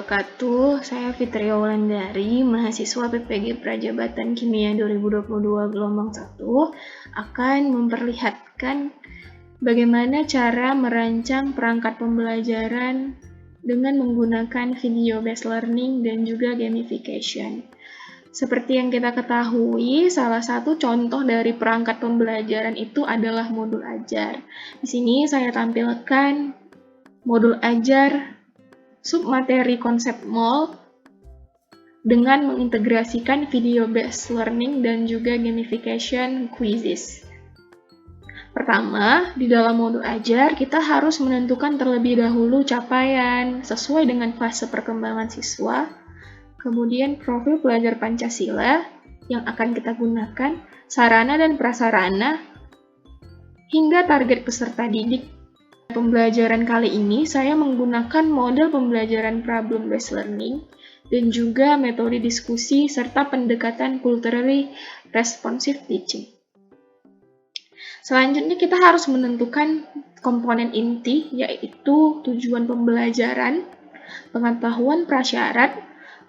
wabarakatuh. Saya Fitri Wulandari, mahasiswa PPG Prajabatan Kimia 2022 gelombang 1, akan memperlihatkan bagaimana cara merancang perangkat pembelajaran dengan menggunakan video based learning dan juga gamification. Seperti yang kita ketahui, salah satu contoh dari perangkat pembelajaran itu adalah modul ajar. Di sini saya tampilkan modul ajar submateri konsep MOL dengan mengintegrasikan video based learning dan juga gamification quizzes. Pertama, di dalam modul ajar kita harus menentukan terlebih dahulu capaian sesuai dengan fase perkembangan siswa, kemudian profil pelajar Pancasila yang akan kita gunakan, sarana dan prasarana, hingga target peserta didik. Pembelajaran kali ini saya menggunakan model pembelajaran problem-based learning dan juga metode diskusi serta pendekatan culturally responsive teaching. Selanjutnya kita harus menentukan komponen inti, yaitu tujuan pembelajaran, pengetahuan prasyarat,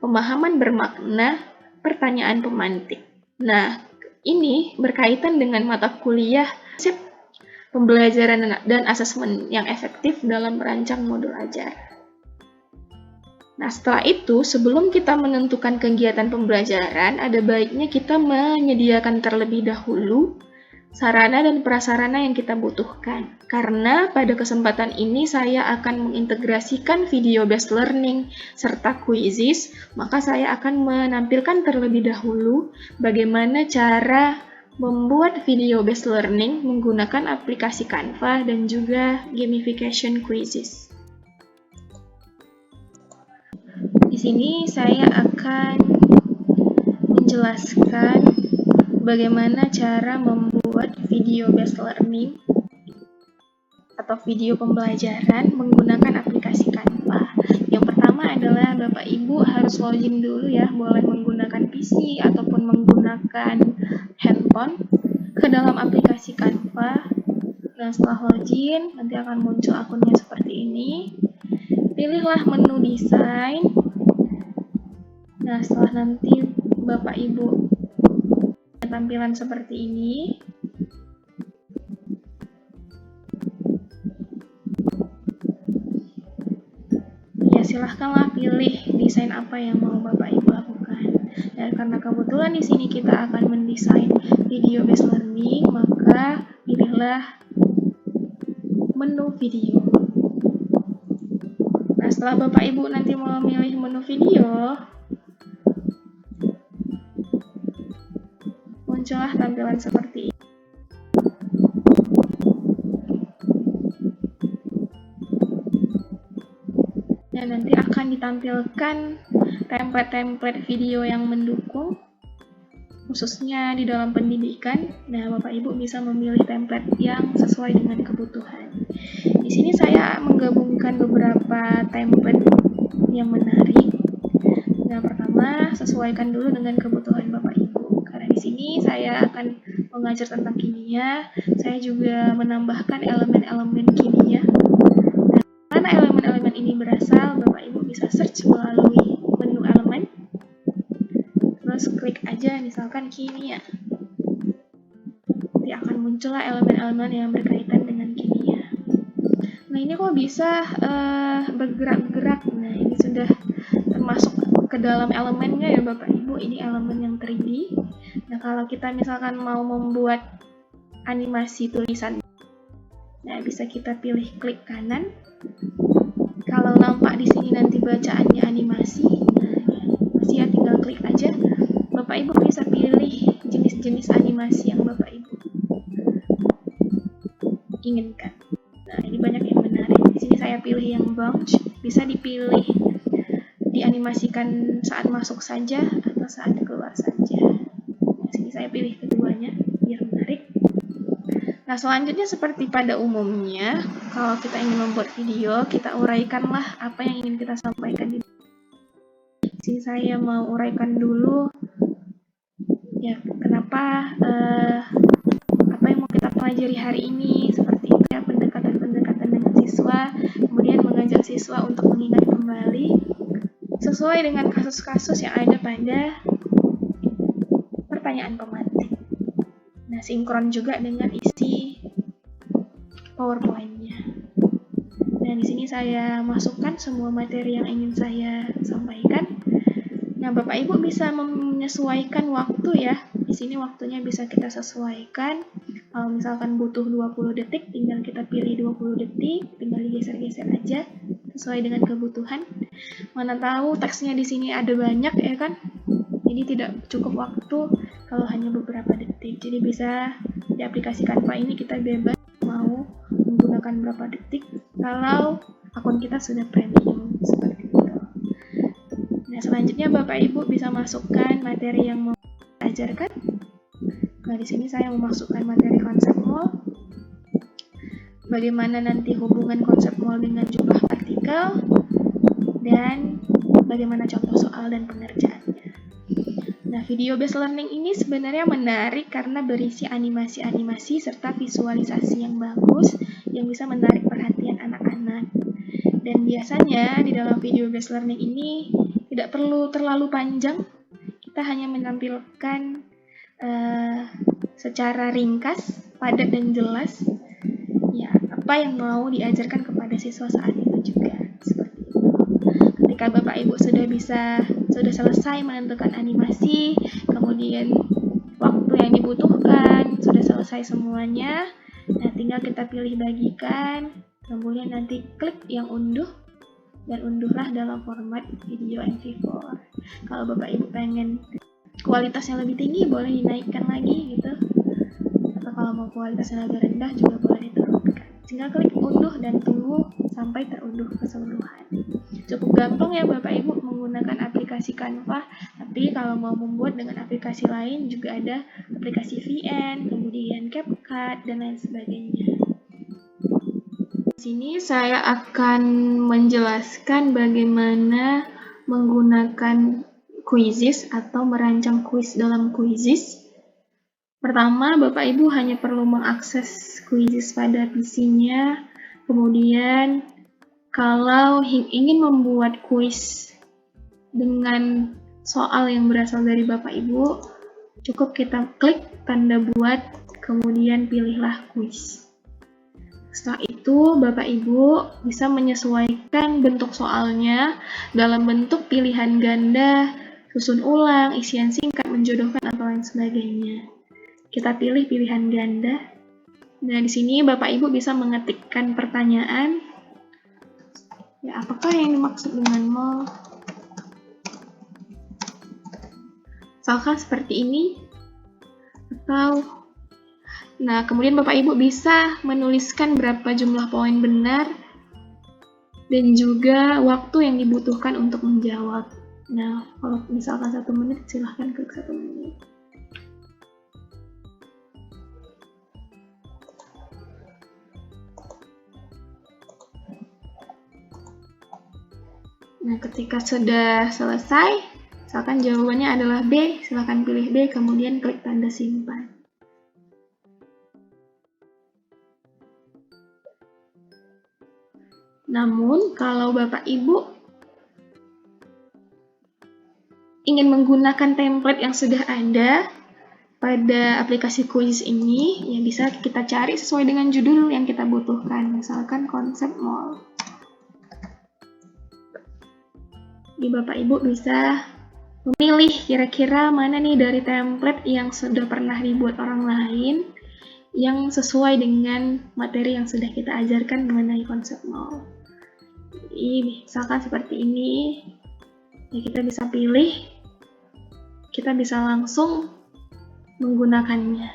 pemahaman bermakna, pertanyaan pemantik. Nah, ini berkaitan dengan mata kuliah pembelajaran dan asesmen yang efektif dalam merancang modul ajar. Nah, setelah itu, sebelum kita menentukan kegiatan pembelajaran, ada baiknya kita menyediakan terlebih dahulu sarana dan prasarana yang kita butuhkan. Karena pada kesempatan ini saya akan mengintegrasikan video based learning serta quizzes, maka saya akan menampilkan terlebih dahulu bagaimana cara membuat video based learning menggunakan aplikasi Canva dan juga gamification quizzes. Di sini saya akan menjelaskan bagaimana cara membuat video based learning atau video pembelajaran menggunakan aplikasi Canva. Yang pertama adalah Bapak Ibu harus login dulu ya, boleh menggunakan PC ataupun menggunakan handphone ke dalam aplikasi Canva. Nah, setelah login, nanti akan muncul akunnya seperti ini. Pilihlah menu desain. Nah, setelah nanti Bapak Ibu tampilan seperti ini, ya silahkanlah pilih desain apa yang mau Bapak Ibu lakukan. Dan karena kebetulan di sini kita akan mendesain video based learning, maka pilihlah menu video. Nah, setelah Bapak Ibu nanti memilih menu video, muncullah tampilan seperti ini. Dan nanti akan ditampilkan template-template video yang mendukung, khususnya di dalam pendidikan. Nah, Bapak Ibu bisa memilih template yang sesuai dengan kebutuhan. Di sini saya menggabungkan beberapa template yang menarik. Nah, pertama, sesuaikan dulu dengan kebutuhan Bapak Ibu. Karena di sini saya akan mengajar tentang kimia, saya juga menambahkan elemen-elemen kimia. Nah, mana elemen-elemen ini berasal, Bapak Ibu bisa search melalui menu elemen. Terus klik aja misalkan kimia. Nanti akan muncullah elemen-elemen yang berkaitan dengan kimia. Nah, ini kok bisa bergerak-gerak. Nah, ini sudah termasuk ke dalam elemennya ya Bapak Ibu. Ini elemen yang 3D. Nah, kalau kita misalkan mau membuat animasi tulisan, nah bisa kita pilih klik kanan. Kalau nampak di sini nanti bacaannya animasi, masih ya tinggal klik aja. Bapak Ibu bisa pilih jenis-jenis animasi yang Bapak Ibu inginkan. Nah, ini banyak yang menarik. Di sini saya pilih yang bounce, bisa dipilih dianimasikan saat masuk saja atau saat keluar saja. Di sini saya pilih keduanya biar menarik. Nah, selanjutnya seperti pada umumnya, kalau kita ingin membuat video, kita uraikanlah apa yang ingin kita sampaikan. Di sini saya mau uraikan dulu ya kenapa apa yang mau kita pelajari hari ini, seperti ya pendekatan-pendekatan dengan siswa, kemudian mengajak siswa untuk mengingat kembali, sesuai dengan kasus-kasus yang ada pada pertanyaan pemantik. Nah, sinkron juga dengan isi PowerPoint-nya. Nah, di sini saya masukkan semua materi yang ingin saya sampaikan. Nah, Bapak Ibu bisa menyesuaikan waktu ya. Di sini waktunya bisa kita sesuaikan. Kalau misalkan butuh 20 detik, tinggal kita pilih 20 detik, tinggal digeser-geser aja sesuai dengan kebutuhan. Mana tahu teksnya di sini ada banyak ya kan? Jadi tidak cukup waktu kalau hanya beberapa detik. Jadi bisa di aplikasi Canva ini kita bebas mau menggunakan berapa detik kalau akun kita sudah premium seperti itu. Nah, selanjutnya Bapak Ibu bisa masukkan materi yang mau diajarkan. Nah, di sini saya memasukkan materi konsep mall. Bagaimana nanti hubungan konsep mall dengan jumlah partikel dan bagaimana contoh soal dan pengerjaannya. Nah, video based learning ini sebenarnya menarik karena berisi animasi-animasi serta visualisasi yang bagus yang bisa menarik perhatian anak-anak. Dan biasanya di dalam video based learning ini tidak perlu terlalu panjang, kita hanya menampilkan secara ringkas, padat dan jelas ya apa yang mau diajarkan kepada siswa saat itu juga. Seperti itu. Ketika Bapak Ibu sudah selesai menentukan animasi, kemudian waktu yang dibutuhkan, sudah selesai semuanya, nah tinggal kita pilih bagikan, kemudian nanti klik yang unduh, dan unduhlah dalam format video MP4. Kalau Bapak Ibu pengen kualitasnya lebih tinggi, boleh dinaikkan lagi gitu. Atau kalau mau kualitasnya lebih rendah juga boleh diturunkan. Tinggal klik unduh dan tunggu sampai terunduh keseluruhan. Cukup gampang ya Bapak Ibu menggunakan aplikasi Canva, tapi kalau mau membuat dengan aplikasi lain juga ada aplikasi VN, kemudian CapCut, dan lain sebagainya. Di sini saya akan menjelaskan bagaimana menggunakan Quizzes atau merancang kuis dalam Quizzes. Pertama, Bapak Ibu hanya perlu mengakses Quizzes pada PC-nya, kemudian kalau ingin membuat kuis dengan soal yang berasal dari Bapak Ibu, cukup kita klik tanda buat, kemudian pilihlah kuis. Setelah itu, Bapak Ibu bisa menyesuaikan bentuk soalnya dalam bentuk pilihan ganda, susun ulang, isian singkat, menjodohkan, atau lain sebagainya. Kita pilih pilihan ganda. Nah, di sini Bapak Ibu bisa mengetikkan pertanyaan. Ya, apakah yang dimaksud dengan mall? Misalkan seperti ini. Atau, nah, kemudian Bapak Ibu bisa menuliskan berapa jumlah poin benar dan juga waktu yang dibutuhkan untuk menjawab. Nah, kalau misalkan 1 menit, silahkan klik 1 menit. Nah, ketika sudah selesai, misalkan jawabannya adalah B, silakan pilih B, kemudian klik tanda simpan. Namun, kalau Bapak Ibu ingin menggunakan template yang sudah ada pada aplikasi Quiz ini, ya bisa kita cari sesuai dengan judul yang kita butuhkan, misalkan konsep mall. Di Bapak Ibu bisa memilih kira-kira mana nih dari template yang sudah pernah dibuat orang lain yang sesuai dengan materi yang sudah kita ajarkan mengenai konsep mall. Jadi, misalkan seperti ini, ya kita bisa pilih, kita bisa langsung menggunakannya.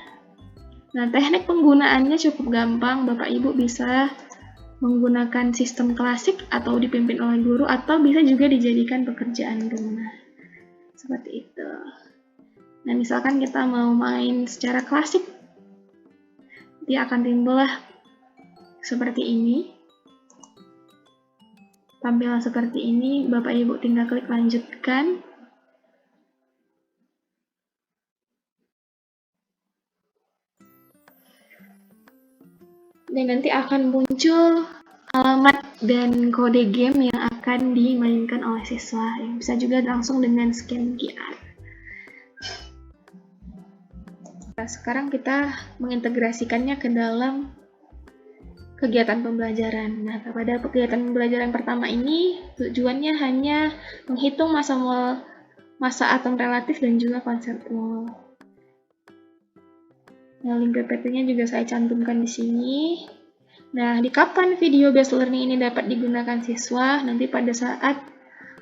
Nah, teknik penggunaannya cukup gampang, Bapak Ibu bisa menggunakan sistem klasik atau dipimpin oleh guru, atau bisa juga dijadikan pekerjaan rumah. Seperti itu. Nah, misalkan kita mau main secara klasik, dia akan timbullah seperti ini. Tampilan seperti ini, Bapak Ibu tinggal klik lanjutkan. Dan nanti akan muncul alamat dan kode game yang akan akan dimainkan oleh siswa. Yang bisa juga langsung dengan scan QR. Nah, sekarang kita mengintegrasikannya ke dalam kegiatan pembelajaran. Nah, pada kegiatan pembelajaran pertama ini tujuannya hanya menghitung masa atom relatif dan juga konseptual. Nah, link PPT-nya juga saya cantumkan di sini. Nah, di kapan video based learning ini dapat digunakan siswa? Nanti pada saat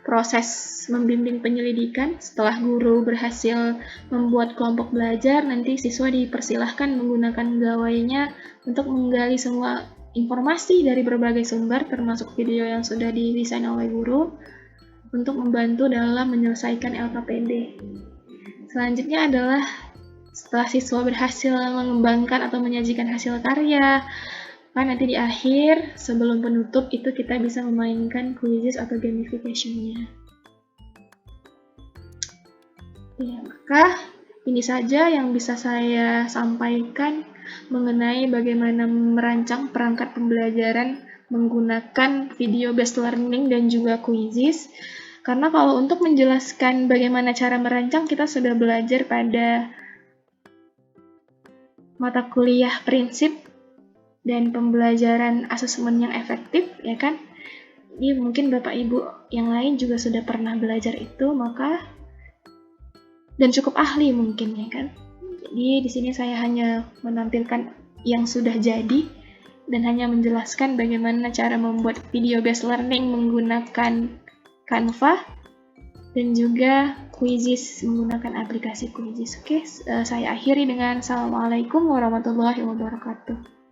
proses membimbing penyelidikan, setelah guru berhasil membuat kelompok belajar, nanti siswa dipersilahkan menggunakan gawainya untuk menggali semua informasi dari berbagai sumber, termasuk video yang sudah didesain oleh guru, untuk membantu dalam menyelesaikan LKPD. Selanjutnya adalah setelah siswa berhasil mengembangkan atau menyajikan hasil karya, kan nanti di akhir, sebelum penutup, itu kita bisa memainkan quizzes atau gamification-nya. Ya, maka ini saja yang bisa saya sampaikan mengenai bagaimana merancang perangkat pembelajaran menggunakan video based learning dan juga quizzes. Karena kalau untuk menjelaskan bagaimana cara merancang, kita sudah belajar pada mata kuliah prinsip dan pembelajaran asesmen yang efektif, ya kan? Ini mungkin Bapak Ibu yang lain juga sudah pernah belajar itu, maka dan cukup ahli mungkin, ya kan? Jadi di sini saya hanya menampilkan yang sudah jadi dan hanya menjelaskan bagaimana cara membuat video based learning menggunakan Canva dan juga quizzes menggunakan aplikasi quizzes. Oke, saya akhiri dengan Assalamualaikum warahmatullahi wabarakatuh.